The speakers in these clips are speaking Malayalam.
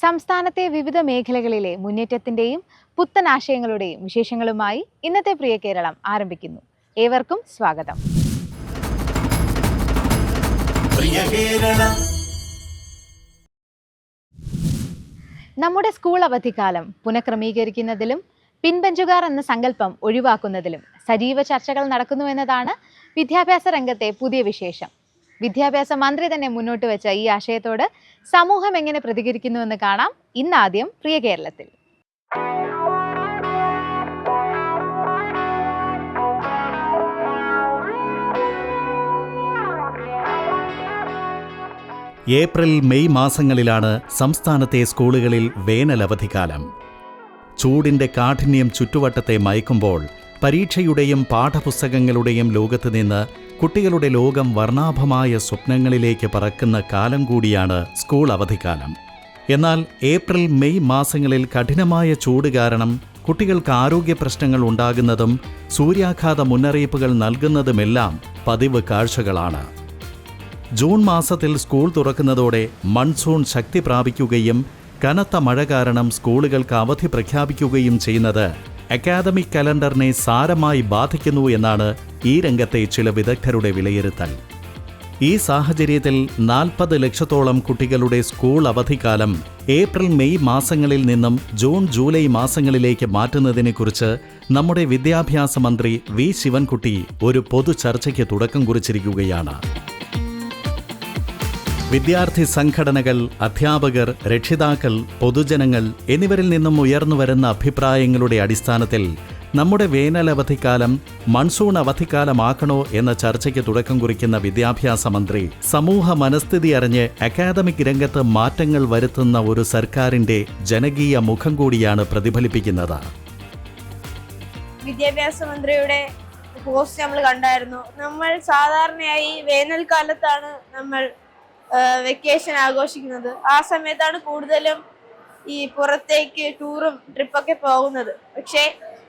സംസ്ഥാനത്തെ വിവിധ മേഖലകളിലെ മുന്നേറ്റത്തിന്റെയും പുത്തൻ ആശയങ്ങളുടെയും വിശേഷങ്ങളുമായി ഇന്നത്തെ പ്രിയ കേരളം ആരംഭിക്കുന്നു. ഏവർക്കും സ്വാഗതം. നമ്മുടെ സ്കൂൾ അവധിക്കാലം പുനഃക്രമീകരിക്കുന്നതിലും പിൻബെഞ്ചുകാർ എന്ന സങ്കല്പം ഒഴിവാക്കുന്നതിലും സജീവ ചർച്ചകൾ നടക്കുന്നുവെന്നതാണ് വിദ്യാഭ്യാസ രംഗത്തെ പുതിയ വിശേഷം. വിദ്യാഭ്യാസ മന്ത്രി തന്നെ മുന്നോട്ട് വെച്ച ഈ ആശയത്തോട് സമൂഹം എങ്ങനെ പ്രതികരിക്കുന്നുവെന്ന് കാണാം ഇന്നാദ്യം പ്രിയ കേരളത്തിൽ. ഏപ്രിൽ മെയ് മാസങ്ങളിലാണ് സംസ്ഥാനത്തെ സ്കൂളുകളിൽ വേനലവധിക്കാലം. ചൂടിന്റെ കാഠിന്യം ചുറ്റുവട്ടത്തെ മയക്കുമ്പോൾ പരീക്ഷയുടെയും പാഠപുസ്തകങ്ങളുടെയും ലോകത്ത് നിന്ന് കുട്ടികളുടെ ലോകം വർണ്ണാഭമായ സ്വപ്നങ്ങളിലേക്ക് പറക്കുന്ന കാലം കൂടിയാണ് സ്കൂൾ അവധിക്കാലം. എന്നാൽ ഏപ്രിൽ മെയ് മാസങ്ങളിൽ കഠിനമായ ചൂട് കാരണം കുട്ടികൾക്ക് ആരോഗ്യ പ്രശ്നങ്ങൾ ഉണ്ടാകുന്നതും സൂര്യാഘാത മുന്നറിയിപ്പുകൾ നൽകുന്നതുമെല്ലാം പതിവ് കാഴ്ചകളാണ്. ജൂൺ മാസത്തിൽ സ്കൂൾ തുറക്കുന്നതോടെ മൺസൂൺ ശക്തി പ്രാപിക്കുകയും കനത്ത മഴ കാരണം സ്കൂളുകൾക്ക് അവധി പ്രഖ്യാപിക്കുകയും ചെയ്യുന്നത് അക്കാദമിക് കലണ്ടറിനെ സാരമായി ബാധിക്കുന്നു എന്നാണ് ഈ രംഗത്തെ ചില വിദഗ്ധരുടെ വിലയിരുത്തൽ. ഈ സാഹചര്യത്തിൽ 40 ലക്ഷത്തോളം കുട്ടികളുടെ സ്കൂൾ അവധിക്കാലം ഏപ്രിൽ മെയ് മാസങ്ങളിൽ നിന്നും ജൂൺ ജൂലൈ മാസങ്ങളിലേക്ക് മാറ്റുന്നതിനെക്കുറിച്ച് നമ്മുടെ വിദ്യാഭ്യാസ മന്ത്രി വി ശിവൻകുട്ടി ഒരു പൊതു ചർച്ചയ്ക്ക് തുടക്കം കുറിച്ചിരിക്കുകയാണ്. വിദ്യാർത്ഥി സംഘടനകൾ, അധ്യാപകർ, രക്ഷിതാക്കൾ, പൊതുജനങ്ങൾ എന്നിവരിൽ നിന്നും ഉയർന്നുവരുന്ന അഭിപ്രായങ്ങളുടെ അടിസ്ഥാനത്തിൽ നമ്മുടെ വേനലവധിക്കാലം മൺസൂൺ അവധിക്കാലമാക്കണോ എന്ന ചർച്ചയ്ക്ക് തുടക്കം കുറിക്കുന്ന വിദ്യാഭ്യാസ മന്ത്രി സമൂഹ മനസ്ഥിതി അറിഞ്ഞ് അക്കാദമിക് രംഗത്ത് മാറ്റങ്ങൾ വരുത്തുന്ന ഒരു സർക്കാരിന്റെ ജനകീയ മുഖം കൂടിയാണ് പ്രതിഫലിപ്പിക്കുന്നത്. വിദ്യാഭ്യാസ മന്ത്രിയുടെ പോസ്റ്റ് നമ്മൾ കണ്ടായിരുന്നു. നമ്മൾ സാധാരണയായി വേനൽക്കാലത്താണ് നമ്മൾ വെക്കേഷൻ ആഘോഷിക്കുന്നത്. ആ സമയത്താണ് കൂടുതലും ഈ പുറത്തേക്ക് ടൂറും ട്രിപ്പൊക്കെ പോകുന്നത്. പക്ഷേ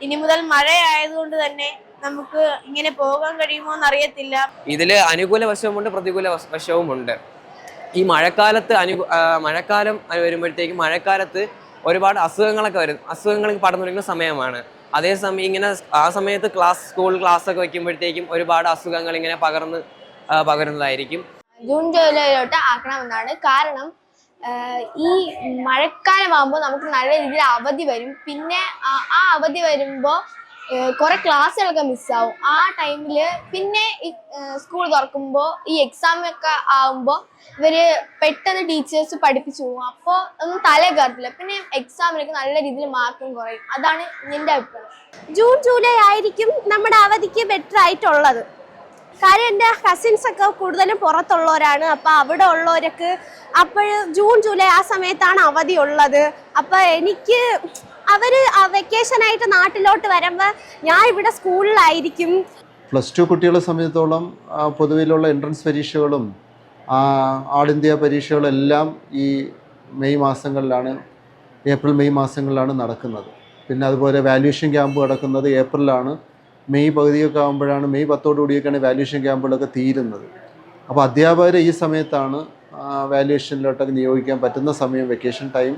ഇനി മുതൽ മഴ ആയതുകൊണ്ട് തന്നെ നമുക്ക് ഇങ്ങനെ പോകാൻ കഴിയുമോ എന്നറിയത്തില്ല. ഇതിൽ അനുകൂല വശവുമുണ്ട്, പ്രതികൂല വശവുമുണ്ട്. ഈ മഴക്കാലം വരുമ്പോഴത്തേക്കും മഴക്കാലത്ത് ഒരുപാട് അസുഖങ്ങൾ പടർന്നു വരുന്ന സമയമാണ്. അതേസമയം ഇങ്ങനെ ആ സമയത്ത് സ്കൂൾ ക്ലാസ്സൊക്കെ വയ്ക്കുമ്പോഴത്തേക്കും ഒരുപാട് അസുഖങ്ങൾ ഇങ്ങനെ പകരുന്നതായിരിക്കും. ജൂൺ ജൂലൈയിലോട്ട് ആക്കണമെന്നാണ്. കാരണം ഈ മഴക്കാലമാകുമ്പോൾ നമുക്ക് നല്ല രീതിയിൽ അവധി വരും. പിന്നെ ആ അവധി വരുമ്പോൾ കുറെ ക്ലാസ്സുകളൊക്കെ മിസ്സാവും. ആ ടൈമിൽ പിന്നെ ഈ സ്കൂൾ തുറക്കുമ്പോൾ ഈ എക്സാം ഒക്കെ ആകുമ്പോൾ ഇവര് പെട്ടെന്ന് ടീച്ചേഴ്സ് പഠിപ്പിച്ചു പോകും. അപ്പോൾ ഒന്നും തല കയറത്തില്ല. പിന്നെ എക്സാമിനൊക്കെ നല്ല രീതിയിൽ മാർക്കും കുറയും. അതാണ് എൻ്റെ അഭിപ്രായം. ജൂൺ ജൂലൈ ആയിരിക്കും നമ്മുടെ അവധിക്ക് ബെറ്റർ ആയിട്ടുള്ളത്. കാര്യം എൻ്റെ കസിൻസ് ഒക്കെ കൂടുതലും പുറത്തുള്ളവരാണ്. അപ്പം അവിടെ ഉള്ളവർക്ക് അപ്പോൾ ജൂൺ ജൂലൈ ആ സമയത്താണ് അവധി ഉള്ളത്. അപ്പം എനിക്ക് അവർ വെക്കേഷനായിട്ട് നാട്ടിലോട്ട് വരുമ്പോൾ ഞാൻ ഇവിടെ സ്കൂളിലായിരിക്കും. +2 കുട്ടികളെ സംബന്ധിച്ചിടത്തോളം പൊതുവിലുള്ള എൻട്രൻസ് പരീക്ഷകളും ആൾ ഇന്ത്യ പരീക്ഷകളെല്ലാം ഈ ഏപ്രിൽ മെയ് മാസങ്ങളിലാണ് നടക്കുന്നത്. പിന്നെ അതുപോലെ വാല്യുവേഷൻ ക്യാമ്പ് നടക്കുന്നത് ഏപ്രിലാണ്. മെയ് പകുതിയൊക്കെ ആകുമ്പോഴാണ്, മെയ് 10ഓടുകൂടിയൊക്കെയാണ് വാല്യുവേഷൻ ക്യാമ്പുകളൊക്കെ തീരുന്നത്. അപ്പോൾ അധ്യാപകരെ ഈ സമയത്താണ് വാല്യുവേഷനിലോട്ടൊക്കെ നിയോഗിക്കാൻ പറ്റുന്ന സമയം. വെക്കേഷൻ ടൈം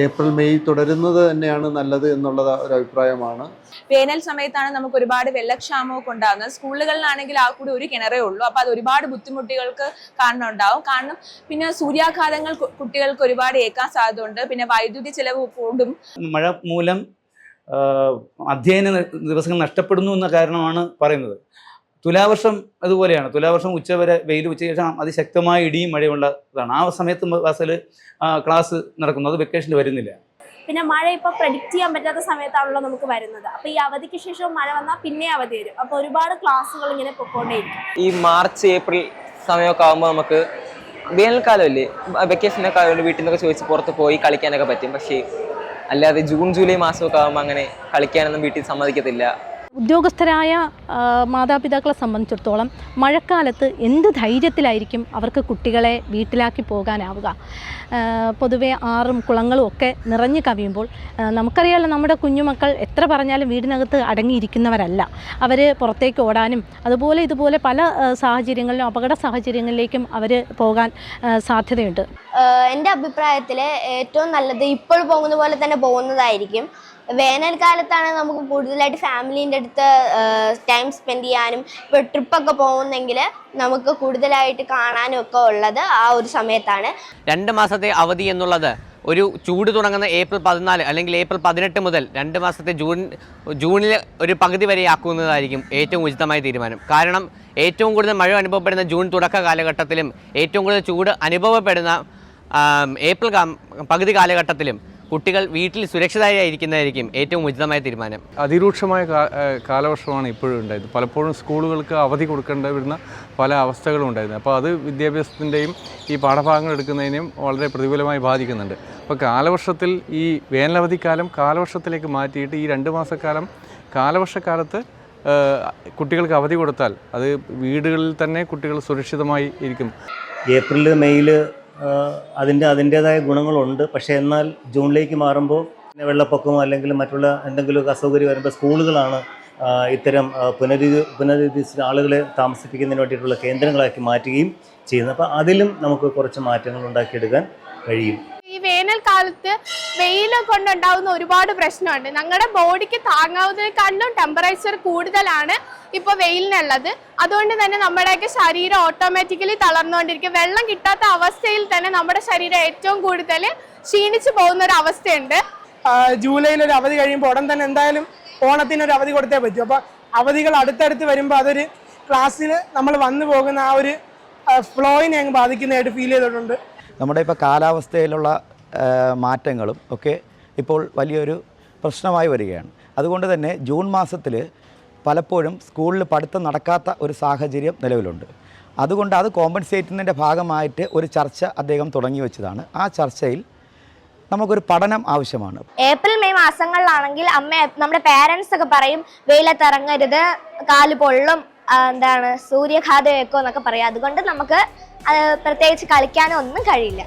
ഏപ്രിൽ മെയ് തുടരുന്നത് തന്നെയാണ് നല്ലത് എന്നുള്ളത് ഒരു അഭിപ്രായമാണ്. വേനൽ സമയത്താണ് നമുക്ക് ഒരുപാട് വെള്ളക്ഷാമമൊക്കെ ഉണ്ടാകുന്നത്. സ്കൂളുകളിലാണെങ്കിൽ ആ കൂടി ഒരു കിണറേ ഉള്ളൂ. അപ്പോൾ അത് ഒരുപാട് ബുദ്ധിമുട്ടുകൾക്ക് കാരണമുണ്ടാവും. കാരണം പിന്നെ സൂര്യാഘാതങ്ങൾ കുട്ടികൾക്ക് ഒരുപാട് ഏൽക്കാൻ സാധ്യതയുണ്ട്. പിന്നെ വൈദ്യുതി ചിലവ് കൂടും. മഴ മൂലം അധ്യയന ദിവസങ്ങൾ നഷ്ടപ്പെടുന്നു എന്ന കാരണമാണ് പറയുന്നത്. തുലാവർഷം അതുപോലെയാണ്. തുലാവർഷം ഉച്ചവരെ വെയിൽ, ഉച്ചയ്ക്ക് ശേഷം അതിശക്തമായ ഇടിയും മഴയുള്ളതാണ്. ആ സമയത്ത് ക്ലാസ്സിൽ ക്ലാസ് നടക്കുന്നത്, വെക്കേഷനിൽ വരുന്നില്ല. പിന്നെ മഴ ഇപ്പോൾ പ്രെഡിക്റ്റ് ചെയ്യാൻ പറ്റാത്ത സമയത്താണല്ലോ നമുക്ക് വരുന്നത്. അപ്പോൾ ഈ അവധിക്ക് ശേഷം മഴ വന്നാൽ പിന്നെ അവധി വരും. അപ്പോൾ ഒരുപാട് ക്ലാസ്സുകൾ ഇങ്ങനെ പൊക്കോണ്ടേയിരിക്കും. ഈ മാർച്ച് ഏപ്രിൽ സമയമൊക്കെ ആകുമ്പോൾ നമുക്ക് വേനൽക്കാലമല്ലേ, വെക്കേഷനൊക്കെ ആയതുകൊണ്ട് വീട്ടിൽ നിന്നൊക്കെ ചോദിച്ച് പുറത്ത് പോയി കളിക്കാനൊക്കെ പറ്റും. പക്ഷേ അല്ലാതെ ജൂൺ ജൂലൈ മാസമൊക്കെ ആകുമ്പോൾ അങ്ങനെ കളിക്കാനൊന്നും വീട്ടിൽ സമ്മതിക്കത്തില്ല. ഉദ്യോഗസ്ഥരായ മാതാപിതാക്കളെ സംബന്ധിച്ചിടത്തോളം മഴക്കാലത്ത് എന്ത് ധൈര്യത്തിലായിരിക്കും അവർക്ക് കുട്ടികളെ വീട്ടിലാക്കി പോകാനാവുക. പൊതുവെ ആറും കുളങ്ങളും ഒക്കെ നിറഞ്ഞു കവിയുമ്പോൾ നമുക്കറിയാമല്ലോ, നമ്മുടെ കുഞ്ഞുമക്കൾ എത്ര പറഞ്ഞാലും വീടിനകത്ത് അടങ്ങിയിരിക്കുന്നവരല്ല. അവർ പുറത്തേക്ക് ഓടാനും അതുപോലെ ഇതുപോലെ പല സാഹചര്യങ്ങളിലും അപകട സാഹചര്യങ്ങളിലേക്കും അവർ പോകാൻ സാധ്യതയുണ്ട്. എൻ്റെ അഭിപ്രായത്തിൽ ഏറ്റവും നല്ലത് ഇപ്പോൾ പോകുന്ന പോലെ തന്നെ പോകുന്നതായിരിക്കും. വേനൽക്കാലത്താണ് നമുക്ക് കൂടുതലായിട്ട് ഫാമിലീൻ്റെ അടുത്ത് ടൈം സ്പെൻഡ് ചെയ്യാനും ഇപ്പോൾ ട്രിപ്പൊക്കെ പോകുന്നെങ്കിൽ നമുക്ക് കൂടുതലായിട്ട് കാണാനും ഒക്കെ ഉള്ളത് ആ ഒരു സമയത്താണ്. 2 മാസത്തെ അവധി എന്നുള്ളത് ഒരു ചൂട് തുടങ്ങുന്ന ഏപ്രിൽ 14 അല്ലെങ്കിൽ ഏപ്രിൽ 18 മുതൽ 2 മാസത്തെ ജൂണിൽ ഒരു പകുതി വരെ ആക്കുന്നതായിരിക്കും ഏറ്റവും ഉചിതമായ തീരുമാനം. കാരണം ഏറ്റവും കൂടുതൽ മഴ അനുഭവപ്പെടുന്ന ജൂൺ തുടക്ക കാലഘട്ടത്തിലും ഏറ്റവും കൂടുതൽ ചൂട് അനുഭവപ്പെടുന്ന ഏപ്രിൽ പകുതി കാലഘട്ടത്തിലും കുട്ടികൾ വീട്ടിൽ സുരക്ഷിതരായിരിക്കുന്നതായിരിക്കും ഏറ്റവും ഉചിതമായ തീരുമാനം. അതിരൂക്ഷമായ കാലവർഷമാണ് ഇപ്പോഴും ഉണ്ടായത്. പലപ്പോഴും സ്കൂളുകൾക്ക് അവധി കൊടുക്കേണ്ടി വരുന്ന പല അവസ്ഥകളും ഉണ്ടായിരുന്നു. അപ്പോൾ അത് വിദ്യാഭ്യാസത്തിൻ്റെയും ഈ പാഠഭാഗങ്ങൾ എടുക്കുന്നതിനെയും വളരെ പ്രതികൂലമായി ബാധിക്കുന്നുണ്ട്. അപ്പോൾ കാലവർഷത്തിൽ ഈ വേനലവധിക്കാലം കാലവർഷത്തിലേക്ക് മാറ്റിയിട്ട് ഈ 2 മാസക്കാലം കാലവർഷക്കാലത്ത് കുട്ടികൾക്ക് അവധി കൊടുത്താൽ അത് വീടുകളിൽ തന്നെ കുട്ടികൾ സുരക്ഷിതമായി ഇരിക്കും. ഏപ്രിൽ മെയ്യിൽ അതിൻ്റേതായ ഗുണങ്ങളുണ്ട്. പക്ഷേ എന്നാൽ ജൂണിലേക്ക് മാറുമ്പോൾ വെള്ളപ്പൊക്കമോ അല്ലെങ്കിൽ മറ്റുള്ള എന്തെങ്കിലുമൊക്കെ അസൗകര്യം വരുമ്പോൾ സ്കൂളുകളാണ് ഇത്തരം പുനരധിവസിച്ച ആളുകളെ താമസിപ്പിക്കുന്നതിന് വേണ്ടിയിട്ടുള്ള കേന്ദ്രങ്ങളാക്കി മാറ്റുകയും ചെയ്യുന്നത്. അപ്പോൾ അതിലും നമുക്ക് കുറച്ച് മാറ്റങ്ങൾ ഉണ്ടാക്കിയെടുക്കാൻ കഴിയും. ഈ വേനൽക്കാലത്ത് വെയിൽ കൊണ്ടുണ്ടാവുന്ന ഒരുപാട് പ്രശ്നമുണ്ട്. ഞങ്ങളുടെ ബോഡിക്ക് താങ്ങാവുന്നതിനേക്കാളും ടെമ്പറേച്ചർ കൂടുതലാണ് ഇപ്പോൾ വെയിലിനുള്ളത്. അതുകൊണ്ട് തന്നെ നമ്മുടെയൊക്കെ ശരീരം ഓട്ടോമാറ്റിക്കലി തളർന്നുകൊണ്ടിരിക്കും. വെള്ളം കിട്ടാത്ത അവസ്ഥയിൽ തന്നെ നമ്മുടെ ശരീരം ഏറ്റവും കൂടുതൽ ക്ഷീണിച്ചു പോകുന്ന ഒരു അവസ്ഥയുണ്ട്. ജൂലൈയിൽ ഒരു അവധി കഴിയുമ്പോൾ ഉടൻ തന്നെ എന്തായാലും ഓണത്തിനൊരു അവധി കൊടുത്തേ പറ്റൂ. അപ്പോൾ അവധികൾ അടുത്തടുത്ത് വരുമ്പോൾ അതൊരു ക്ലാസ്സിൽ നമ്മൾ വന്നു പോകുന്ന ആ ഒരു ഫ്ലോയിനെ അങ്ങ് ബാധിക്കുന്നതായിട്ട് ഫീൽ ചെയ്തിട്ടുണ്ട്. നമ്മുടെ ഇപ്പോൾ കാലാവസ്ഥയിലുള്ള മാറ്റങ്ങളും ഒക്കെ ഇപ്പോൾ വലിയൊരു പ്രശ്നമായി വരികയാണ്. അതുകൊണ്ട് തന്നെ ജൂൺ മാസത്തിൽ പലപ്പോഴും സ്കൂളിൽ പഠിത്തം നടക്കാത്ത ഒരു സാഹചര്യം നിലവിലുണ്ട്. അതുകൊണ്ട് അത് കോമ്പൻസേറ്റ് ചെയ്യുന്നതിൻ്റെ ഭാഗമായിട്ട് ഒരു ചർച്ച അദ്ദേഹം തുടങ്ങി വെച്ചതാണ്. ആ ചർച്ചയിൽ നമുക്കൊരു പഠനം ആവശ്യമാണ്. ഏപ്രിൽ മെയ് മാസങ്ങളിലാണെങ്കിൽ നമ്മുടെ പേരൻസ് ഒക്കെ പറയും വെയിലത്തിറങ്ങരുത്, കാല് പൊള്ളും, സൂര്യഘാതം ഏക്കോ എന്നൊക്കെ പറയാം. അതുകൊണ്ട് നമുക്ക് പ്രത്യേകിച്ച് കളിക്കാനോ ഒന്നും കഴിയില്ല.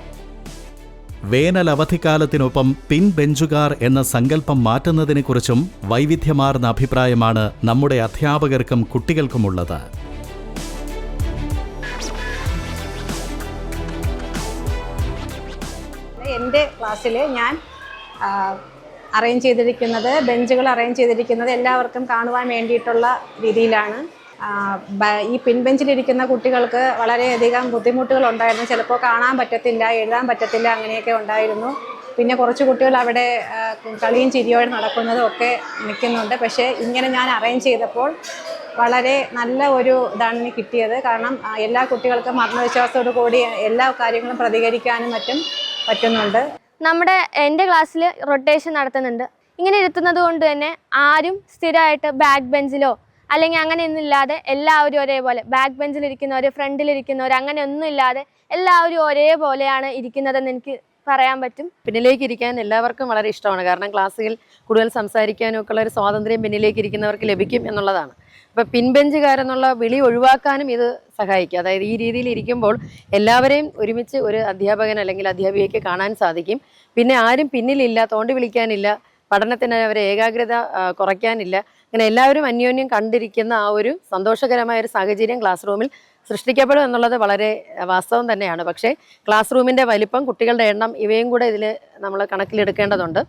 വേനൽ അവധിക്കാലത്തിനൊപ്പം പിൻബെഞ്ചുകാർ എന്ന സങ്കല്പം മാറ്റുന്നതിനെക്കുറിച്ചും വൈവിധ്യമാർന്ന അഭിപ്രായമാണ് നമ്മുടെ അധ്യാപകർക്കും കുട്ടികൾക്കുമുള്ളത്. എൻ്റെ ക്ലാസ്സിൽ ഞാൻ അറേഞ്ച് ചെയ്തിരിക്കുന്നത്, ബെഞ്ചുകൾ അറേഞ്ച് ചെയ്തിരിക്കുന്നത് എല്ലാവർക്കും കാണുവാൻ വേണ്ടിയിട്ടുള്ള രീതിയിലാണ്. ഈ പിൻബെഞ്ചിലിരിക്കുന്ന കുട്ടികൾക്ക് വളരെയധികം ബുദ്ധിമുട്ടുകൾ ഉണ്ടായിരുന്നു. ചിലപ്പോൾ കാണാൻ പറ്റത്തില്ല, എഴുതാൻ പറ്റത്തില്ല, അങ്ങനെയൊക്കെ ഉണ്ടായിരുന്നു. പിന്നെ കുറച്ച് കുട്ടികൾ അവിടെ കളിയും ചിരിയോടെ നടക്കുന്നതും ഒക്കെ നിൽക്കുന്നുണ്ട്. പക്ഷേ ഇങ്ങനെ ഞാൻ അറേഞ്ച് ചെയ്തപ്പോൾ വളരെ നല്ല ഒരു ഇതാണ് എനിക്ക് കിട്ടിയത്. കാരണം എല്ലാ കുട്ടികൾക്കും ആത്മവിശ്വാസത്തോടു കൂടി എല്ലാ കാര്യങ്ങളും പ്രതികരിക്കാനും മറ്റും പറ്റുന്നുണ്ട്. എൻ്റെ ക്ലാസ്സിൽ റൊട്ടേഷൻ നടത്തുന്നുണ്ട്. ഇങ്ങനെ ഇരുത്തുന്നത് കൊണ്ട് തന്നെ ആരും സ്ഥിരമായിട്ട് ബാക്ക് ബെഞ്ചിലോ അല്ലെങ്കിൽ അങ്ങനെയൊന്നും ഇല്ലാതെ എല്ലാവരും ഒരേപോലെ, ബാക്ക് ബെഞ്ചിലിരിക്കുന്നവർ, ഫ്രണ്ടിലിരിക്കുന്നവർ, അങ്ങനെ ഒന്നും ഇല്ലാതെ എല്ലാവരും ഒരേപോലെയാണ് ഇരിക്കുന്നതെന്ന് എനിക്ക് പറയാൻ പറ്റും. പിന്നിലേക്ക് ഇരിക്കാൻ എല്ലാവർക്കും വളരെ ഇഷ്ടമാണ്. കാരണം ക്ലാസ്സിൽ കൂടുതൽ സംസാരിക്കാനും ഒക്കെ ഉള്ള ഒരു സ്വാതന്ത്ര്യം പിന്നിലേക്ക് ഇരിക്കുന്നവർക്ക് ലഭിക്കും എന്നുള്ളതാണ്. അപ്പോൾ പിൻബെഞ്ചുകാരെന്നുള്ള വിളി ഒഴിവാക്കാനും ഇത് സഹായിക്കും. അതായത് ഈ രീതിയിൽ ഇരിക്കുമ്പോൾ എല്ലാവരെയും ഒരുമിച്ച് ഒരു അധ്യാപകൻ അല്ലെങ്കിൽ അധ്യാപികയ്ക്ക് കാണാൻ സാധിക്കും. പിന്നെ ആരും പിന്നിലില്ല, തോണ്ടി വിളിക്കാനില്ല, പഠനത്തിന് അവരെ ഏകാഗ്രത കുറയ്ക്കാനില്ല. അങ്ങനെ എല്ലാവരും അന്യോന്യം കണ്ടിരിക്കുന്ന ആ ഒരു സന്തോഷകരമായ ഒരു സാഹചര്യം ക്ലാസ് റൂമിൽ സൃഷ്ടിക്കപ്പെടും എന്നുള്ളത് വളരെ വാസ്തവം തന്നെയാണ്. പക്ഷേ ക്ലാസ് റൂമിൻ്റെ വലിപ്പം, കുട്ടികളുടെ എണ്ണം, ഇവയും കൂടെ ഇതിൽ നമ്മൾ കണക്കിലെടുക്കേണ്ടതുണ്ട്.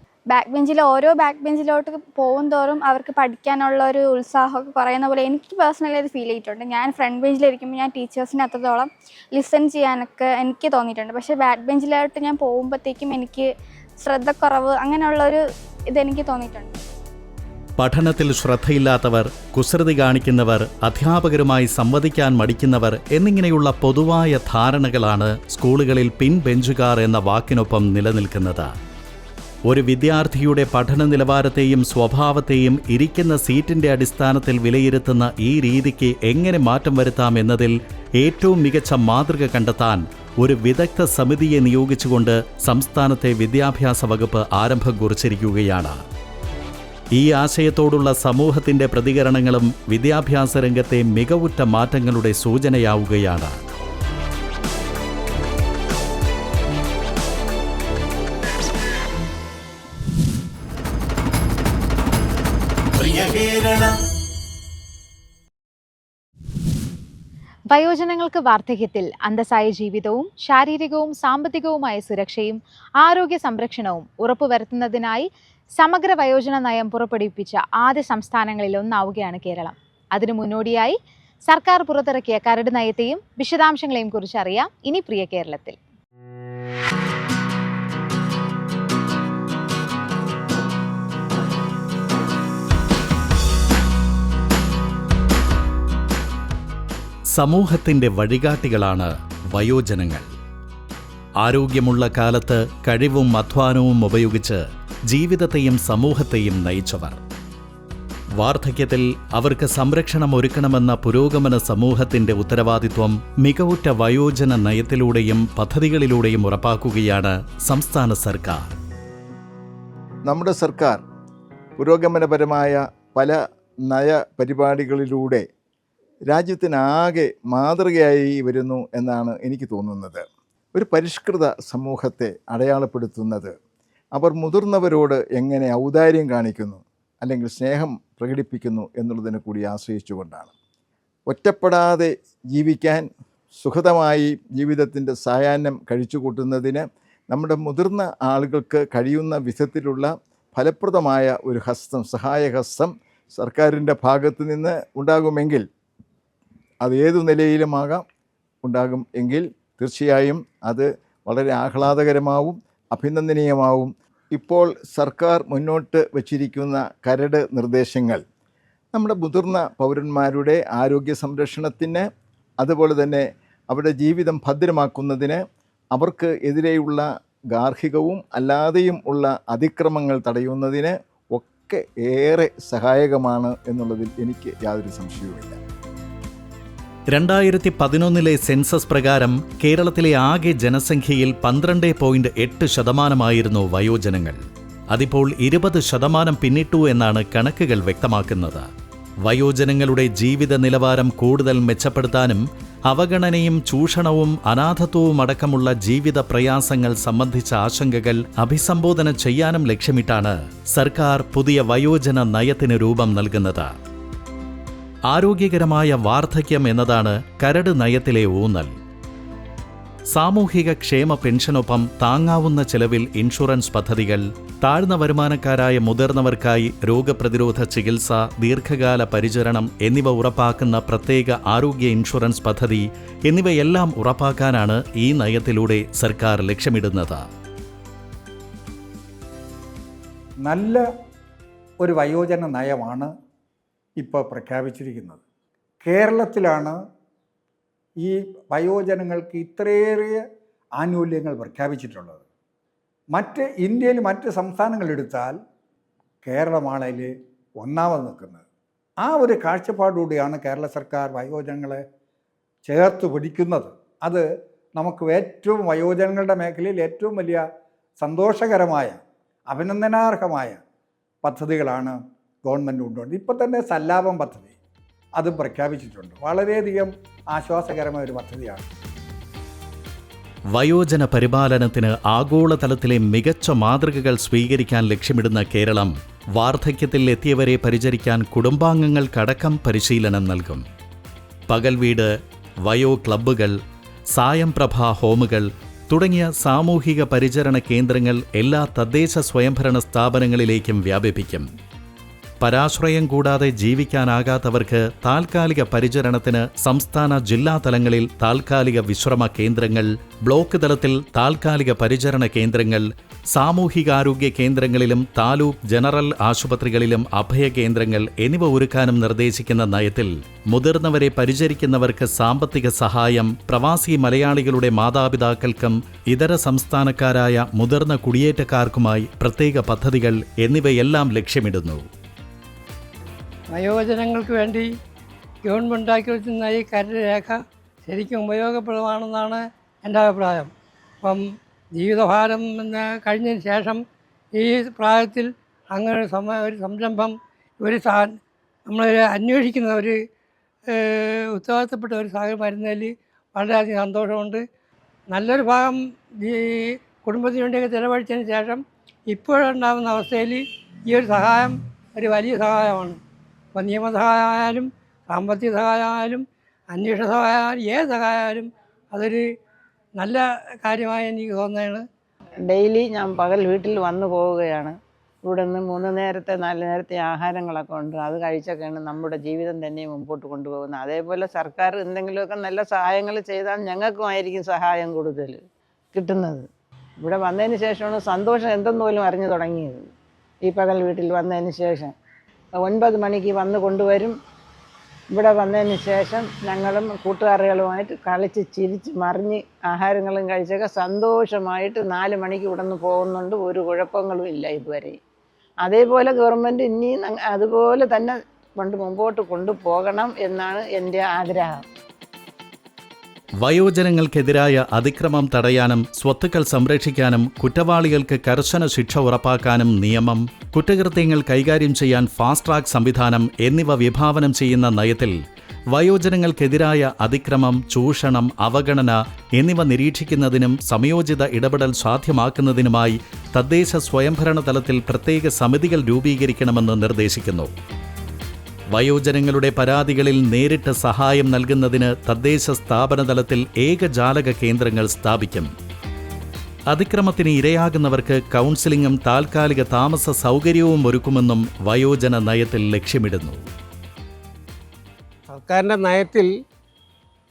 ഓരോ ബാക്ക് ബെഞ്ചിലോട്ട് പോകും തോറും അവർക്ക് പഠിക്കാനുള്ള ഒരു ഉത്സാഹമൊക്കെ കുറയുന്ന പോലെ എനിക്ക് പേഴ്സണലി അത് ഫീൽ ചെയ്തിട്ടുണ്ട്. ഞാൻ ഫ്രണ്ട് ബെഞ്ചിലിരിക്കുമ്പോൾ ഞാൻ ടീച്ചേഴ്സിനെ അത്രത്തോളം ലിസൺ ചെയ്യാനൊക്കെ എനിക്ക് തോന്നിയിട്ടുണ്ട്. പക്ഷേ ബാക്ക് ബെഞ്ചിലോട്ട് ഞാൻ പോകുമ്പോഴത്തേക്കും എനിക്ക് ശ്രദ്ധക്കുറവ് അങ്ങനെയുള്ളൊരു ഇതെനിക്ക് തോന്നിയിട്ടുണ്ട്. പഠനത്തിൽ ശ്രദ്ധയില്ലാത്തവർ, കുസൃതി കാണിക്കുന്നവർ, അധ്യാപകരുമായി സംവദിക്കാൻ മടിക്കുന്നവർ എന്നിങ്ങനെയുള്ള പൊതുവായ ധാരണകളാണ് സ്കൂളുകളിൽ പിൻബെഞ്ചുകാർ എന്ന വാക്കിനൊപ്പം നിലനിൽക്കുന്നത്. ഒരു വിദ്യാർത്ഥിയുടെ പഠന നിലവാരത്തെയും സ്വഭാവത്തെയും ഇരിക്കുന്ന സീറ്റിന്റെ അടിസ്ഥാനത്തിൽ വിലയിരുത്തുന്ന ഈ രീതിക്ക് എങ്ങനെ മാറ്റം വരുത്താം എന്നതിൽ ഏറ്റവും മികച്ച മാതൃക കണ്ടെത്താൻ ഒരു വിദഗ്ധ സമിതിയെ നിയോഗിച്ചുകൊണ്ട് സംസ്ഥാനത്തെ വിദ്യാഭ്യാസ വകുപ്പ് ആരംഭം കുറിച്ചിരിക്കുകയാണ്. ഈ ആശയത്തോടുള്ള സമൂഹത്തിൻ്റെ പ്രതികരണങ്ങളും വിദ്യാഭ്യാസ രംഗത്തെ മികവുറ്റ മാറ്റങ്ങളുടെ സൂചനയാവുകയാണ്. വയോജനങ്ങൾക്ക് വാർദ്ധക്യത്തിൽ അന്തസ്സായ ജീവിതവും ശാരീരികവും സാമ്പത്തികവുമായ സുരക്ഷയും ആരോഗ്യ സംരക്ഷണവും ഉറപ്പുവരുത്തുന്നതിനായി സമഗ്ര വയോജന നയം പുറപ്പെടുവിപ്പിച്ച ആദ്യ സംസ്ഥാനങ്ങളിൽ ഒന്നാവുകയാണ് കേരളം. അതിനു മുന്നോടിയായി സർക്കാർ പുറത്തിറക്കിയ കരട് നയത്തെയും വിശദാംശങ്ങളെയും കുറിച്ച് അറിയാം ഇനി പ്രിയ കേരളത്തിൽ. സമൂഹത്തിൻ്റെ വഴികാട്ടികളാണ് വയോജനങ്ങൾ. ആരോഗ്യമുള്ള കാലത്ത് കഴിവും അധ്വാനവും ഉപയോഗിച്ച് ജീവിതത്തെയും സമൂഹത്തെയും നയിച്ചവർ. വാർദ്ധക്യത്തിൽ അവർക്ക് സംരക്ഷണം ഒരുക്കണമെന്ന പുരോഗമന സമൂഹത്തിൻ്റെ ഉത്തരവാദിത്വം മികവുറ്റ വയോജന നയത്തിലൂടെയും പദ്ധതികളിലൂടെയും ഉറപ്പാക്കുകയാണ് സംസ്ഥാന സർക്കാർ. നമ്മുടെ സർക്കാർ പുരോഗമനപരമായ പല നയപരിപാടികളിലൂടെ രാജ്യത്തിനാകെ മാതൃകയായി വരുന്നു എന്നാണ് എനിക്ക് തോന്നുന്നത്. ഒരു പരിഷ്കൃത സമൂഹത്തെ അടയാളപ്പെടുത്തുന്നത് അവർ മുതിർന്നവരോട് എങ്ങനെ ഔദാര്യം കാണിക്കുന്നു അല്ലെങ്കിൽ സ്നേഹം പ്രകടിപ്പിക്കുന്നു എന്നുള്ളതിനെ കൂടി ആശ്രയിച്ചുകൊണ്ടാണ്. ഒറ്റപ്പെടാതെ ജീവിക്കാൻ, സുഖതമായി ജീവിതത്തിൻ്റെ സായാഹ്നം കഴിച്ചുകൂട്ടുന്നതിന് നമ്മുടെ മുതിർന്ന ആളുകൾക്ക് കഴിയുന്ന വിധത്തിലുള്ള ഫലപ്രദമായ ഒരു ഹസ്തം, സഹായഹസ്തം സർക്കാരിൻ്റെ ഭാഗത്ത് നിന്ന് ഉണ്ടാകുമെങ്കിൽ, അത് ഏതു നിലയിലുമാകാം ഉണ്ടാകും എങ്കിൽ തീർച്ചയായും അത് വളരെ ആഹ്ലാദകരമാവും, അഭിനന്ദനീയമാവും. ഇപ്പോൾ സർക്കാർ മുന്നോട്ട് വച്ചിരിക്കുന്ന കരട് നിർദ്ദേശങ്ങൾ നമ്മുടെ മുതിർന്ന പൗരന്മാരുടെ ആരോഗ്യ സംരക്ഷണത്തിന്, അതുപോലെ തന്നെ അവരുടെ ജീവിതം ഭദ്രമാക്കുന്നതിന്, അവർക്ക് എതിരെയുള്ള ഗാർഹികവും അല്ലാതെയും ഉള്ള അതിക്രമങ്ങൾ തടയുന്നതിന് ഒക്കെ ഏറെ സഹായകമാണ് എന്നുള്ളതിൽ എനിക്ക് യാതൊരു സംശയവുമില്ല. 2011 സെൻസസ് പ്രകാരം കേരളത്തിലെ ആകെ ജനസംഖ്യയിൽ 12.8% വയോജനങ്ങൾ. അതിപ്പോൾ 20% പിന്നിട്ടു എന്നാണ് കണക്കുകൾ വ്യക്തമാക്കുന്നത്. വയോജനങ്ങളുടെ ജീവിത നിലവാരം കൂടുതൽ മെച്ചപ്പെടുത്താനും അവഗണനയും ചൂഷണവും അനാഥത്വവും അടക്കമുള്ള ജീവിത പ്രയാസങ്ങൾ സംബന്ധിച്ച ആശങ്കകൾ അഭിസംബോധന ചെയ്യാനും ലക്ഷ്യമിട്ടാണ് സർക്കാർ പുതിയ വയോജന നയത്തിന് രൂപം നൽകുന്നത്. ആരോഗ്യകരമായ വാർദ്ധക്യം എന്നതാണ് കരട് നയത്തിലെ ഊന്നൽ. സാമൂഹിക ക്ഷേമ പെൻഷനൊപ്പം താങ്ങാവുന്ന ചെലവിൽ ഇൻഷുറൻസ് പദ്ധതികൾ, താഴ്ന്ന വരുമാനക്കാരായ മുതിർന്നവർക്കായി രോഗപ്രതിരോധ ചികിത്സ, ദീർഘകാല പരിചരണം എന്നിവ ഉറപ്പാക്കുന്ന പ്രത്യേക ആരോഗ്യ ഇൻഷുറൻസ് പദ്ധതി എന്നിവയെല്ലാം ഉറപ്പാക്കാനാണ് ഈ നയത്തിലൂടെ സർക്കാർ ലക്ഷ്യമിടുന്നത്. നല്ല ഒരു വയോജന നയമാണ് ഇപ്പോൾ പ്രഖ്യാപിച്ചിരിക്കുന്നത്. കേരളത്തിലാണ് ഈ വയോജനങ്ങൾക്ക് ഇത്രയേറെ ആനുകൂല്യങ്ങൾ പ്രഖ്യാപിച്ചിട്ടുള്ളത്. ഇന്ത്യയിൽ മറ്റ് സംസ്ഥാനങ്ങളെടുത്താൽ കേരളമാണ് അതിൽ ഒന്നാമത് നിൽക്കുന്നത്. ആ ഒരു കാഴ്ചപ്പാടുകൂടിയാണ് കേരള സർക്കാർ വയോജനങ്ങളെ ചേർത്ത് പിടിക്കുന്നത്. അത് നമുക്ക് ഏറ്റവും വയോജനങ്ങളുടെ മേഖലയിൽ ഏറ്റവും വലിയ സന്തോഷകരമായ, അഭിനന്ദനാർഹമായ പദ്ധതികളാണ് ഗവൺമെൻറ് കൊണ്ടുവന്നത്. ഇപ്പോൾ തന്നെ സല്ലാപം പദ്ധതി അത് പ്രഖ്യാപിച്ചിട്ടുണ്ട്. വളരെയധികം ആശ്വാസകരമായ ഒരു പദ്ധതിയാണ്. വയോജന പരിപാലനത്തിന് ആഗോളതലത്തിലെ മികച്ച മാതൃകകൾ സ്വീകരിക്കാൻ ലക്ഷ്യമിടുന്ന കേരളം വാർദ്ധക്യത്തിൽ എത്തിയവരെ പരിചരിക്കാൻ കുടുംബാംഗങ്ങൾക്കടക്കം പരിശീലനം നൽകും. പകൽ വീട്, വയോ ക്ലബ്ബുകൾ, സായംപ്രഭ ഹോമുകൾ തുടങ്ങിയ സാമൂഹിക പരിചരണ കേന്ദ്രങ്ങൾ എല്ലാ തദ്ദേശ സ്വയംഭരണ സ്ഥാപനങ്ങളിലേക്കും വ്യാപിപ്പിക്കും. പരാശ്രയം കൂടാതെ ജീവിക്കാനാകാത്തവർക്ക് താൽക്കാലിക പരിചരണത്തിന് സംസ്ഥാന ജില്ലാ തലങ്ങളിൽ താൽക്കാലിക വിശ്രമ കേന്ദ്രങ്ങൾ, ബ്ലോക്ക് തലത്തിൽ താൽക്കാലിക പരിചരണ കേന്ദ്രങ്ങൾ, സാമൂഹികാരോഗ്യ കേന്ദ്രങ്ങളിലും താലൂക്ക് ജനറൽ ആശുപത്രികളിലും അഭയകേന്ദ്രങ്ങൾ എന്നിവ ഒരുക്കാനും നിർദ്ദേശിക്കുന്ന നയത്തിൽ മുതിർന്നവരെ പരിചരിക്കുന്നവർക്ക് സാമ്പത്തിക സഹായം, പ്രവാസി മലയാളികളുടെ മാതാപിതാക്കൾക്കും ഇതര സംസ്ഥാനക്കാരായ മുതിർന്ന കുടിയേറ്റക്കാർക്കുമായി പ്രത്യേക പദ്ധതികൾ എന്നിവയെല്ലാം ലക്ഷ്യമിടുന്നു. വയോജനങ്ങൾക്ക് വേണ്ടി ഗവൺമെൻറ് ഉണ്ടാക്കി വെച്ചിരുന്ന ഈ കരട് രേഖ ശരിക്കും ഉപയോഗപ്രദമാണെന്നാണ് എൻ്റെ അഭിപ്രായം. അപ്പം ജീവിതഭാരം കഴിഞ്ഞതിന് ശേഷം ഈ പ്രായത്തിൽ അങ്ങനെ ഒരു സംരംഭം നമ്മൾ അന്വേഷിക്കുന്ന ഒരു ഉത്തരവാദിത്തപ്പെട്ട ഒരു സാഹചര്യം വരുന്നതിൽ വളരെയധികം സന്തോഷമുണ്ട്. നല്ലൊരു ഭാഗം ഈ കുടുംബത്തിന് വേണ്ടിയൊക്കെ ചിലവഴിച്ചതിന് ശേഷം ഇപ്പോഴുണ്ടാകുന്ന അവസ്ഥയിൽ ഈ ഒരു സഹായം ഒരു വലിയ സഹായമാണ്. ഇപ്പോൾ നിയമസഹായമായാലും സാമ്പത്തിക സഹായമായാലും അന്വേഷണ സഹായമായാലും ഏത് സഹായമായാലും അതൊരു നല്ല കാര്യമായി എനിക്ക് തോന്നുന്നതാണ്. ഡെയിലി ഞാൻ പകൽ വീട്ടിൽ വന്നു പോവുകയാണ്. ഇവിടെ നിന്ന് 3 നേരത്തെ 4 നേരത്തെ ആഹാരങ്ങളൊക്കെ ഉണ്ട്. അത് കഴിച്ചൊക്കെയാണ് നമ്മുടെ ജീവിതം തന്നെ മുമ്പോട്ട് കൊണ്ടുപോകുന്നത്. അതേപോലെ സർക്കാർ എന്തെങ്കിലുമൊക്കെ നല്ല സഹായങ്ങൾ ചെയ്താൽ ഞങ്ങൾക്കുമായിരിക്കും സഹായം കൂടുതൽ കിട്ടുന്നത്. ഇവിടെ വന്നതിന് ശേഷമാണ് സന്തോഷം എന്തെന്ന് പോലും അറിഞ്ഞു തുടങ്ങിയത്. ഈ പകൽ വീട്ടിൽ വന്നതിന് ശേഷം 9 മണിക്ക് വന്ന് കൊണ്ടുവരും. ഇവിടെ വന്നതിന് ശേഷം ഞങ്ങളും കൂട്ടുകാരികളുമായിട്ട് കളിച്ച് ചിരിച്ച് മറിഞ്ഞ് ആഹാരങ്ങളും കഴിച്ചൊക്കെ സന്തോഷമായിട്ട് 4 മണിക്ക് ഇവിടെ നിന്ന് പോകുന്നുണ്ട്. ഒരു കുഴപ്പങ്ങളും ഇല്ല ഇതുവരെ. അതേപോലെ ഗവൺമെൻറ് ഇനിയും അതുപോലെ തന്നെ മുമ്പോട്ട് കൊണ്ടുപോകണം എന്നാണ് എൻ്റെ ആഗ്രഹം. വയോജനങ്ങൾക്കെതിരായ അതിക്രമം തടയാനും സ്വത്തുക്കൾ സംരക്ഷിക്കാനും കുറ്റവാളികൾക്ക് കർശന ശിക്ഷ ഉറപ്പാക്കാനും നിയമം, കുറ്റകൃത്യങ്ങൾ കൈകാര്യം ചെയ്യാൻ ഫാസ്റ്റ് ട്രാക്ക് സംവിധാനം എന്നിവ വിഭാവനം ചെയ്യുന്ന നയത്തിൽ വയോജനങ്ങൾക്കെതിരായ അതിക്രമം, ചൂഷണം, അവഗണന എന്നിവ നിരീക്ഷിക്കുന്നതിനും സമയോചിത ഇടപെടൽ സാധ്യമാക്കുന്നതിനുമായി തദ്ദേശ സ്വയംഭരണ തലത്തിൽ പ്രത്യേക സമിതികൾ രൂപീകരിക്കണമെന്ന് നിർദ്ദേശിക്കുന്നു. വയോജനങ്ങളുടെ പരാതികളിൽ നേരിട്ട് സഹായം നൽകുന്നതിന് തദ്ദേശ സ്ഥാപന തലത്തിൽ ഏകജാലക കേന്ദ്രങ്ങൾ സ്ഥാപിക്കും. അതിക്രമത്തിന് ഇരയാകുന്നവർക്ക് കൗൺസിലിംഗും താൽക്കാലിക താമസ സൗകര്യവും ഒരുക്കുമെന്നും വയോജന നയത്തിൽ ലക്ഷ്യമിടുന്നു. സർക്കാരിൻ്റെ നയത്തിൽ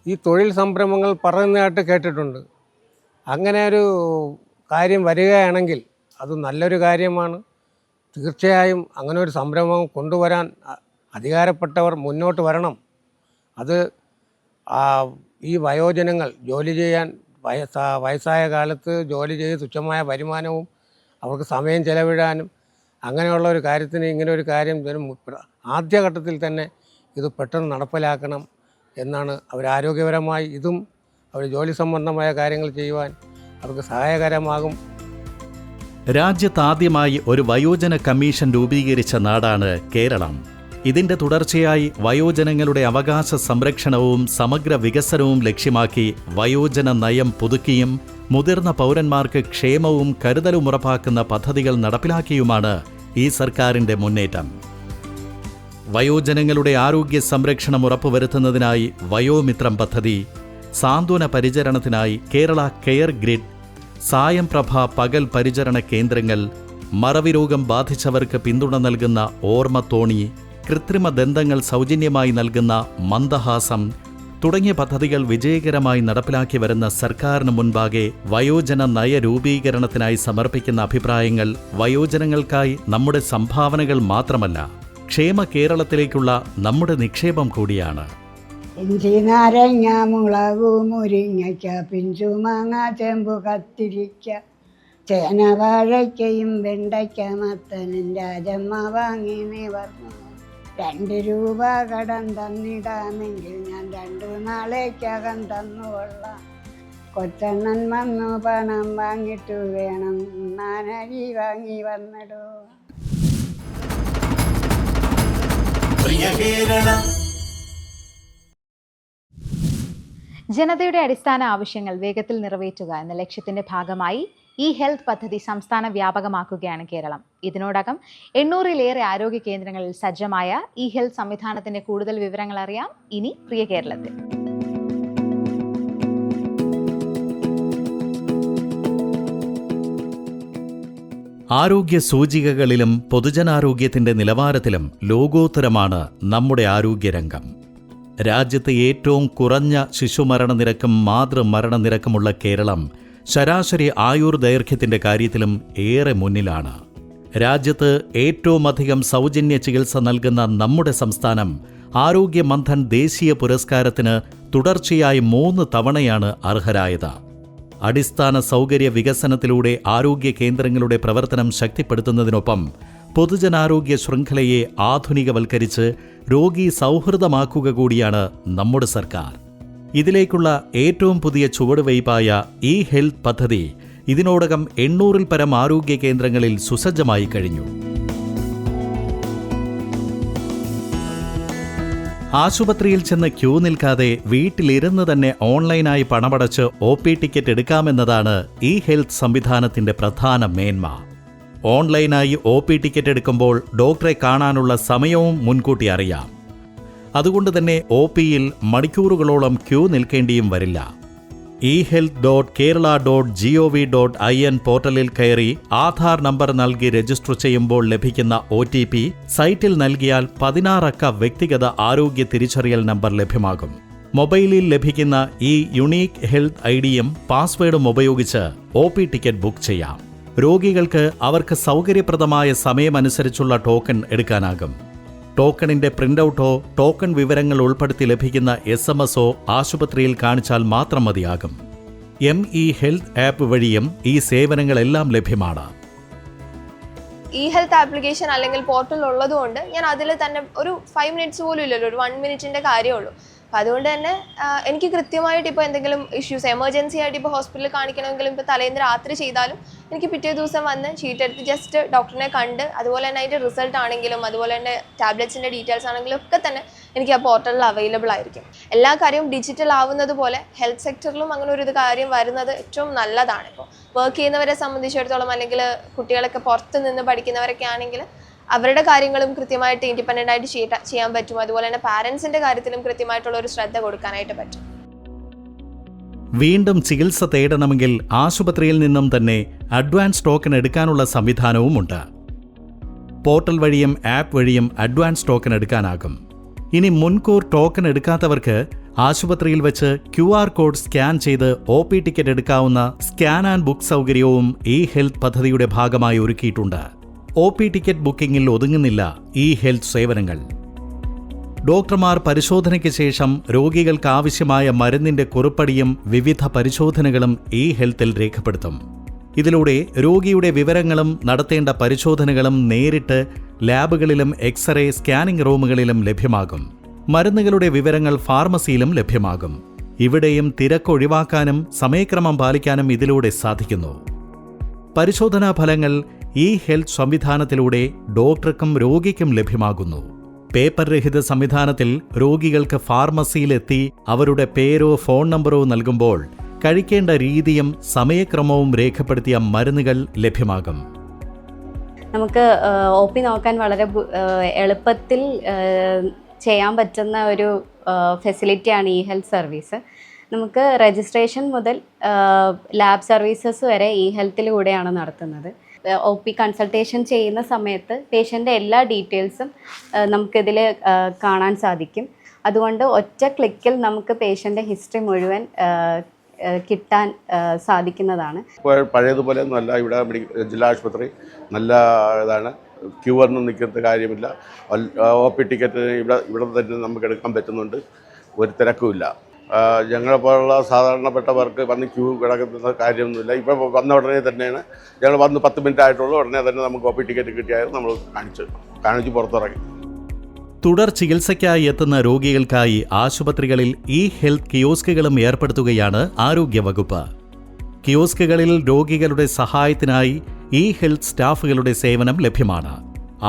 ഈ തൊഴിൽ സംരംഭങ്ങൾ പറയുന്നതായിട്ട് കേട്ടിട്ടുണ്ട്. അങ്ങനെ ഒരു കാര്യം വരികയാണെങ്കിൽ അത് നല്ലൊരു കാര്യമാണ്. തീർച്ചയായും അങ്ങനെ ഒരു സംരംഭം കൊണ്ടുവരാൻ അധികാരപ്പെട്ടവർ മുന്നോട്ട് വരണം. അത് ഈ വയോജനങ്ങൾ ജോലി ചെയ്യാൻ വയസ്സായ കാലത്ത് ജോലി ചെയ്ത് തുച്ഛമായ വരുമാനവും അവർക്ക് സമയം ചെലവിടാനും അങ്ങനെയുള്ള ഒരു കാര്യത്തിന് ഇങ്ങനെ ഒരു കാര്യം ആദ്യഘട്ടത്തിൽ തന്നെ ഇത് പെട്ടെന്ന് നടപ്പിലാക്കണം എന്നാണ്. അവർ ആരോഗ്യപരമായി ഇതും അവർ ജോലി സംബന്ധമായ കാര്യങ്ങൾ ചെയ്യുവാൻ അവർക്ക് സഹായകരമാകും. രാജ്യത്താദ്യമായി ഒരു വയോജന കമ്മീഷൻ രൂപീകരിച്ച നാടാണ് കേരളം. ഇതിന്റെ തുടർച്ചയായി വയോജനങ്ങളുടെ അവകാശ സംരക്ഷണവും സമഗ്ര വികസനവും ലക്ഷ്യമാക്കി വയോജന നയം പുതുക്കിയും മുതിർന്ന പൗരന്മാർക്ക് ക്ഷേമവും കരുതലും ഉറപ്പാക്കുന്ന പദ്ധതികൾ നടപ്പിലാക്കിയുമാണ് ഈ സർക്കാരിന്റെ മുന്നേറ്റം. വയോജനങ്ങളുടെ ആരോഗ്യ സംരക്ഷണം ഉറപ്പുവരുത്തുന്നതിനായി വയോമിത്രം പദ്ധതി, സാന്ത്വന പരിചരണത്തിനായി കേരള കെയർ ഗ്രിഡ്, സായം പ്രഭ പകൽ പരിചരണ കേന്ദ്രങ്ങൾ, മറവി രോഗം ബാധിച്ചവർക്ക് പിന്തുണ നൽകുന്ന ഓർമ്മത്തോണി, കൃത്രിമ ദന്തങ്ങൾ സൗജന്യമായി നൽകുന്ന മന്ദഹാസം തുടങ്ങിയ പദ്ധതികൾ വിജയകരമായി നടപ്പിലാക്കി വരുന്ന സർക്കാരിന് മുൻപാകെ വയോജന നയ രൂപീകരണത്തിനായി സമർപ്പിക്കുന്ന അഭിപ്രായങ്ങൾ വയോജനങ്ങൾക്കായി നമ്മുടെ സംഭാവനകൾ മാത്രമല്ല, ക്ഷേമ കേരളത്തിലേക്കുള്ള നമ്മുടെ നിക്ഷേപം കൂടിയാണ്. ഇഞ്ചി, നാരങ്ങ, മുളകു, മുരിങ്ങയ്ക്ക, പിഞ്ചുമാങ്ങ, ചെമ്പു, കത്തിരിക്ക, ചേന, വാഴയ്ക്കയും വെണ്ടയ്ക്ക, മത്തനും രാജമ്മ വാങ്ങി നിവർന്നു. 2 രൂപ കടം തന്നിടാമെങ്കിൽ ഞാൻ 2 നാളേക്കകം തന്നുകൊള്ളാം. കൊച്ചണ്ണൻ വന്നു പണം വാങ്ങിട്ടു വേണം നാനരി വാങ്ങി വന്നിടൂ. ജനതയുടെ അടിസ്ഥാന ആവശ്യങ്ങൾ വേഗത്തിൽ നിറവേറ്റുക എന്ന ലക്ഷ്യത്തിന്റെ ഭാഗമായി ഇ ഹെൽത്ത് പദ്ധതി സംസ്ഥാന വ്യാപകമാക്കുകയാണ് കേരളം. ഇതിനോടകം 800-ലേറെ ആരോഗ്യ കേന്ദ്രങ്ങളിൽ സജ്ജമായ ഇ ഹെൽത്ത് സംവിധാനത്തിന്റെ കൂടുതൽ വിവരങ്ങൾ അറിയാം ഇനി പ്രിയ കേരളത്തിൽ. ആരോഗ്യ സൂചികകളിലും പൊതുജനാരോഗ്യത്തിന്റെ നിലവാരത്തിലും ലോകോത്തരമാണ് നമ്മുടെ ആരോഗ്യരംഗം. രാജ്യത്ത് ഏറ്റവും കുറഞ്ഞ ശിശുമരണനിരക്കും മാതൃമരണനിരക്കുമുള്ള കേരളം ശരാശരി ആയുർദൈർഘ്യത്തിന്റെ കാര്യത്തിലും ഏറെ മുന്നിലാണ്. രാജ്യത്ത് ഏറ്റവും അധികം സൗജന്യ ചികിത്സ നൽകുന്ന നമ്മുടെ സംസ്ഥാനം ആരോഗ്യ മന്ഥൻ ദേശീയ പുരസ്കാരത്തിന് തുടർച്ചയായി 3 തവണയാണ് അർഹരായത്. അടിസ്ഥാന സൗകര്യ വികസനത്തിലൂടെ ആരോഗ്യ കേന്ദ്രങ്ങളുടെ പ്രവർത്തനം ശക്തിപ്പെടുത്തുന്നതിനൊപ്പം പൊതുജനാരോഗ്യ ശൃംഖലയെ ആധുനികവൽക്കരിച്ച് രോഗി സൗഹൃദമാക്കുക കൂടിയാണ് നമ്മുടെ സർക്കാർ. ഇതിലേക്കുള്ള ഏറ്റവും പുതിയ ചുവടുവയ്പായ ഇ ഹെൽത്ത് പദ്ധതി ഇതിനോടകം 800-ൽ പരം ആരോഗ്യ കേന്ദ്രങ്ങളിൽ സുസജ്ജമായി കഴിഞ്ഞു. ആശുപത്രിയിൽ ചെന്ന് ക്യൂ നിൽക്കാതെ വീട്ടിലിരുന്ന് തന്നെ ഓൺലൈനായി പണമടച്ച് OP ടിക്കറ്റ് എടുക്കാമെന്നതാണ് ഈ ഹെൽത്ത് സംവിധാനത്തിന്റെ പ്രധാന മേന്മ. ഓൺലൈനായി OP ടിക്കറ്റ് എടുക്കുമ്പോൾ ഡോക്ടറെ കാണാനുള്ള സമയവും മുൻകൂട്ടി അറിയാം. അതുകൊണ്ട് തന്നെ OPയിൽ മണിക്കൂറുകളോളം ക്യൂ നിൽക്കേണ്ടിയും വരില്ല. ehealth.kerala.gov.in പോർട്ടലിൽ കയറി ആധാർ നമ്പർ നൽകി രജിസ്റ്റർ ചെയ്യുമ്പോൾ ലഭിക്കുന്ന OTP സൈറ്റിൽ നൽകിയാൽ 16 അക്ക വ്യക്തിഗത ആരോഗ്യ തിരിച്ചറിയൽ നമ്പർ ലഭ്യമാകും. മൊബൈലിൽ ലഭിക്കുന്ന ഈ യുണീക്ക് ഹെൽത്ത് ഐഡിയും പാസ്വേഡും ഉപയോഗിച്ച് OP ടിക്കറ്റ് ബുക്ക് ചെയ്യാം. രോഗികൾക്ക് അവർക്ക് സൗകര്യപ്രദമായ സമയമനുസരിച്ചുള്ള ടോക്കൺ എടുക്കാനാകും. ടോക്കണിന്റെ പ്രിന്റൌട്ടോ ടോക്കൺ വിവരങ്ങൾ ഉൾപ്പെടുത്തി ലഭിക്കുന്ന SMS-ഓ ആശുപത്രിയിൽ കാണിച്ചാൽ മാത്രം മതിയാകും. ME ഹെൽത്ത് ആപ്പ് വഴിയും ഈ സേവനങ്ങളെല്ലാം ലഭ്യമാണ്. ഈ ഹെൽത്ത് ആപ്ലിക്കേഷൻ അല്ലെങ്കിൽ പോർട്ടൽ ഉള്ളതുകൊണ്ട് ഞാൻ അതിൽ തന്നെ ഒരു 5 മിനിറ്റ്സ് പോലും ഇല്ലല്ലോ, ഒരു 1 മിനിറ്റിൻ്റെ കാര്യമുള്ളൂ. അപ്പം അതുകൊണ്ട് തന്നെ എനിക്ക് കൃത്യമായിട്ട് ഇപ്പോൾ എന്തെങ്കിലും ഇഷ്യൂസ് എമർജൻസി ആയിട്ട് ഇപ്പോൾ ഹോസ്പിറ്റലിൽ കാണിക്കണമെങ്കിലും ഇപ്പോൾ തലേന്ന് രാത്രി ചെയ്താലും എനിക്ക് പിറ്റേ ദിവസം വന്ന് ഷീറ്റ് എടുത്ത് ജസ്റ്റ് ഡോക്ടറിനെ കണ്ട് അതുപോലെ തന്നെ അതിൻ്റെ റിസൾട്ട് ആണെങ്കിലും അതുപോലെ തന്നെ ടാബ്ലറ്റ്സിൻ്റെ ഡീറ്റെയിൽസ് ആണെങ്കിലും ഒക്കെ തന്നെ എനിക്ക് ആ പോർട്ടലിൽ അവൈലബിൾ ആയിരിക്കും. എല്ലാ കാര്യവും ഡിജിറ്റൽ ആവുന്നത് പോലെ ഹെൽത്ത് സെക്ടറിലും അങ്ങനെ ഒരു കാര്യം വരുന്നത് ഏറ്റവും നല്ലതാണ്. ഇപ്പോൾ വർക്ക് ചെയ്യുന്നവരെ സംബന്ധിച്ചിടത്തോളം അല്ലെങ്കിൽ കുട്ടികളൊക്കെ പുറത്ത് നിന്ന് പഠിക്കുന്നവരൊക്കെ ആണെങ്കിൽ അവരുടെ കാര്യങ്ങളും കൃത്യമായിട്ട് ഇൻഡിപെൻഡൻ്റ് ആയിട്ട് ചെയ്യാൻ പറ്റും. അതുപോലെ തന്നെ പാരൻസിൻ്റെ കാര്യത്തിലും കൃത്യമായിട്ടുള്ള ഒരു ശ്രദ്ധ കൊടുക്കാനായിട്ട് പറ്റും. വീണ്ടും ചികിത്സ തേടണമെങ്കിൽ ആശുപത്രിയിൽ നിന്നും തന്നെ അഡ്വാൻസ് ടോക്കൺ എടുക്കാനുള്ള സംവിധാനവുമുണ്ട്. പോർട്ടൽ വഴിയും ആപ്പ് വഴിയും അഡ്വാൻസ് ടോക്കൺ എടുക്കാനാകും. ഇനി മുൻകൂർ ടോക്കൺ എടുക്കാത്തവർക്ക് ആശുപത്രിയിൽ വെച്ച് QR കോഡ് സ്കാൻ ചെയ്ത് OP ടിക്കറ്റ് എടുക്കാവുന്ന സ്കാൻ ആൻഡ് ബുക്ക് സൗകര്യവും ഈ ഹെൽത്ത് പദ്ധതിയുടെ ഭാഗമായി ഒരുക്കിയിട്ടുണ്ട്. OP ടിക്കറ്റ് ബുക്കിംഗിൽ ഒതുങ്ങുന്നില്ല ഈ ഹെൽത്ത് സേവനങ്ങൾ. ഡോക്ടർമാർ പരിശോധനയ്ക്ക് ശേഷം രോഗികൾക്ക് ആവശ്യമായ മരുന്നിന്റെ കുറിപ്പടിയും വിവിധ പരിശോധനകളും ഈ ഹെൽത്തിൽ രേഖപ്പെടുത്തും. ഇതിലൂടെ രോഗിയുടെ വിവരങ്ങളും നടത്തേണ്ട പരിശോധനകളും നേരിട്ട് ലാബുകളിലും എക്സ്റേ സ്കാനിംഗ് റൂമുകളിലും ലഭ്യമാകും. മരുന്നുകളുടെ വിവരങ്ങൾ ഫാർമസിയിലും ലഭ്യമാകും. ഇവിടെയും തിരക്കൊഴിവാക്കാനും സമയക്രമം പാലിക്കാനും ഇതിലൂടെ സാധിക്കുന്നു. പരിശോധനാ ഫലങ്ങൾ ഈ ഹെൽത്ത് സംവിധാനത്തിലൂടെ ഡോക്ടർക്കും രോഗിക്കും ലഭ്യമാകുന്നു. പേപ്പർ രഹിത സംവിധാനത്തിൽ രോഗികൾക്ക് ഫാർമസിയിലെത്തി അവരുടെ പേരോ ഫോൺ നമ്പറോ നൽകുമ്പോൾ കഴിക്കേണ്ട രീതിയും സമയക്രമവും രേഖപ്പെടുത്തിയ മരുന്നുകൾ ലഭ്യമാകും. നമുക്ക് OP നോക്കാൻ വളരെ എളുപ്പത്തിൽ ചെയ്യാൻ പറ്റുന്ന ഒരു ഫെസിലിറ്റിയാണ് ഈ ഹെൽത്ത് സർവീസ്. നമുക്ക് രജിസ്ട്രേഷൻ മുതൽ ലാബ് സർവീസസ് വരെ ഈ ഹെൽത്തിലൂടെയാണ് നടത്തുന്നത്. OP കൺസൾട്ടേഷൻ ചെയ്യുന്ന സമയത്ത് പേഷ്യൻ്റെ എല്ലാ ഡീറ്റെയിൽസും നമുക്കിതിൽ കാണാൻ സാധിക്കും. അതുകൊണ്ട് ഒറ്റ ക്ലിക്കിൽ നമുക്ക് പേഷ്യൻ്റെ ഹിസ്റ്ററി മുഴുവൻ കിട്ടാൻ സാധിക്കുന്നതാണ്. പഴയതുപോലെ ഒന്നുമല്ല, ഇവിടെ ജില്ലാ ആശുപത്രി നല്ല ഇതാണ്. ക്യൂ ഒന്നും നിൽക്കുന്ന കാര്യമില്ല. OP ടിക്കറ്റ് ഇവിടെ തന്നെ നമുക്ക് എടുക്കാൻ പറ്റുന്നുണ്ട്. ഒരു തിരക്കുമില്ല. ഞങ്ങളെപ്പോലുള്ള സാധാരണപ്പെട്ടവർക്ക് വന്ന് ക്യൂ കിടക്കുന്ന കാര്യമൊന്നുമില്ല. ഇപ്പോൾ വന്ന ഉടനെ തന്നെയാണ് ഞങ്ങൾ വന്ന് 10 മിനിറ്റ് ആയിട്ടുള്ളൂ. ഉടനെ തന്നെ നമുക്ക് OP ടിക്കറ്റ് കിട്ടിയായിരുന്നു നമ്മൾ കാണിച്ച് പുറത്തിറങ്ങി. തുടർ ചികിത്സയ്ക്കായി എത്തുന്ന രോഗികൾക്കായി ആശുപത്രികളിൽ ഈ ഹെൽത്ത് കിയോസ്കുകളും ഏർപ്പെടുത്തുകയാണ് ആരോഗ്യവകുപ്പ്. കിയോസ്കുകളിൽ രോഗികളുടെ സഹായത്തിനായി ഈ ഹെൽത്ത് സ്റ്റാഫുകളുടെ സേവനം ലഭ്യമാണ്.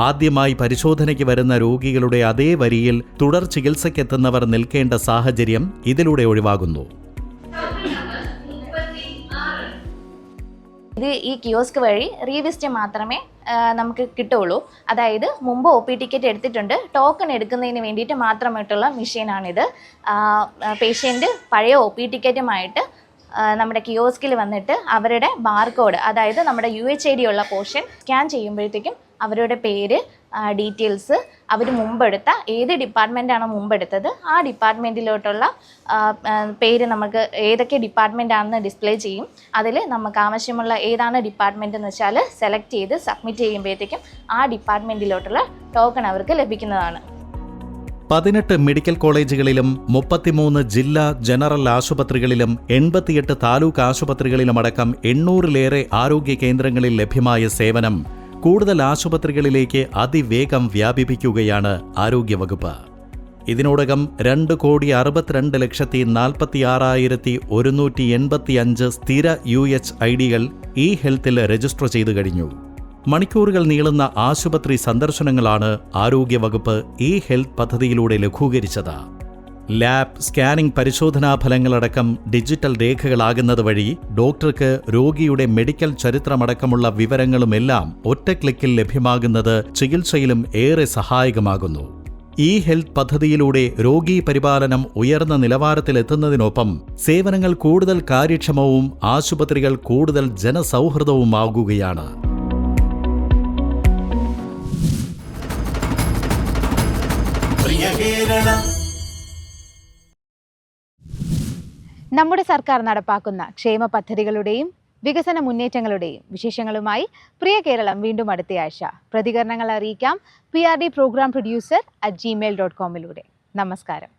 ആദ്യമായി പരിശോധനയ്ക്ക് വരുന്ന രോഗികളുടെ അതേ വരിയിൽ തുടർ ചികിത്സയ്ക്കെത്തുന്നവർ നിൽക്കേണ്ട സാഹചര്യം ഇതിലൂടെ ഒഴിവാകുന്നു. ഇത് ഈ കിയോസ്ക് വഴി റീവിസിറ്റ് മാത്രമേ നമുക്ക് കിട്ടുള്ളൂ. അതായത് മുമ്പ് OP ടിക്കറ്റ് എടുത്തിട്ടുണ്ട്, ടോക്കൺ എടുക്കുന്നതിന് വേണ്ടിയിട്ട് മാത്രമായിട്ടുള്ള മെഷീനാണിത്. പേഷ്യൻ്റ് പഴയ OP ടിക്കറ്റുമായിട്ട് നമ്മുടെ കിയോസ്കിൽ വന്നിട്ട് അവരുടെ ബാർകോഡ്, അതായത് നമ്മുടെ UHID ഉള്ള പോർഷൻ സ്കാൻ ചെയ്യുമ്പോഴത്തേക്കും അവരുടെ പേര്, ഡീറ്റെയിൽസ്, അവർ മുമ്പെടുത്ത ഏത് ഡിപ്പാർട്ട്മെൻറ്റാണോ മുമ്പെടുത്തത് ആ ഡിപ്പാർട്ട്മെൻറ്റിലോട്ടുള്ള പേര് നമുക്ക് ഏതൊക്കെ ഡിപ്പാർട്ട്മെൻറ്റാണെന്ന് ഡിസ്പ്ലേ ചെയ്യും. അതിൽ നമുക്ക് ആവശ്യമുള്ള ഏതാണ് ഡിപ്പാർട്ട്മെൻറ്റ് എന്ന് വെച്ചാൽ സെലക്ട് ചെയ്ത് സബ്മിറ്റ് ചെയ്യുമ്പോഴത്തേക്കും ആ ഡിപ്പാർട്ട്മെൻറ്റിലോട്ടുള്ള ടോക്കൺ അവർക്ക് ലഭിക്കുന്നതാണ്. 18 മെഡിക്കൽ കോളേജുകളിലും 33 ജില്ലാ ജനറൽ ആശുപത്രികളിലും 88 താലൂക്ക് ആശുപത്രികളിലുമടക്കം 800-ലേറെ ആരോഗ്യ കേന്ദ്രങ്ങളിൽ ലഭ്യമായ സേവനം കൂടുതൽ ആശുപത്രികളിലേക്ക് അതിവേഗം വ്യാപിപ്പിക്കുകയാണ് ആരോഗ്യവകുപ്പ്. ഇതിനോടകം 2,62,46,185 സ്ഥിര UHID-കൾ ഈ ഹെൽത്തിൽ രജിസ്റ്റർ ചെയ്തു കഴിഞ്ഞു. മണിക്കൂറുകൾ നീളുന്ന ആശുപത്രി സന്ദർശനങ്ങളാണ് ആരോഗ്യവകുപ്പ് ഇ-ഹെൽത്ത് പദ്ധതിയിലൂടെ ലഘൂകരിച്ചത്. ലാബ്, സ്കാനിംഗ് പരിശോധനാ ഫലങ്ങളടക്കം ഡിജിറ്റൽ രേഖകളാകുന്നത് വഴി ഡോക്ടർക്ക് രോഗിയുടെ മെഡിക്കൽ ചരിത്രമടക്കമുള്ള വിവരങ്ങളുമെല്ലാം ഒറ്റ ക്ലിക്കിൽ ലഭ്യമാകുന്നത് ചികിത്സയിലും ഏറെ സഹായകമാകുന്നു. ഇ-ഹെൽത്ത് പദ്ധതിയിലൂടെ രോഗീ പരിപാലനം ഉയർന്ന നിലവാരത്തിലെത്തുന്നതിനൊപ്പം സേവനങ്ങൾ കൂടുതൽ കാര്യക്ഷമവും ആശുപത്രികൾ കൂടുതൽ ജനസൗഹൃദവുമാകുകയാണ്. നമ്മുടെ സർക്കാർ നടപ്പാക്കുന്ന ക്ഷേമ പദ്ധതികളുടെയും വികസന മുന്നേറ്റങ്ങളുടെയും വിശേഷങ്ങളുമായി പ്രിയ കേരളം വീണ്ടും അടുത്തയാഴ്ച. പ്രതികരണങ്ങൾ അറിയിക്കാം PRD പ്രോഗ്രാം പ്രൊഡ്യൂസർ @gmail.com. നമസ്കാരം.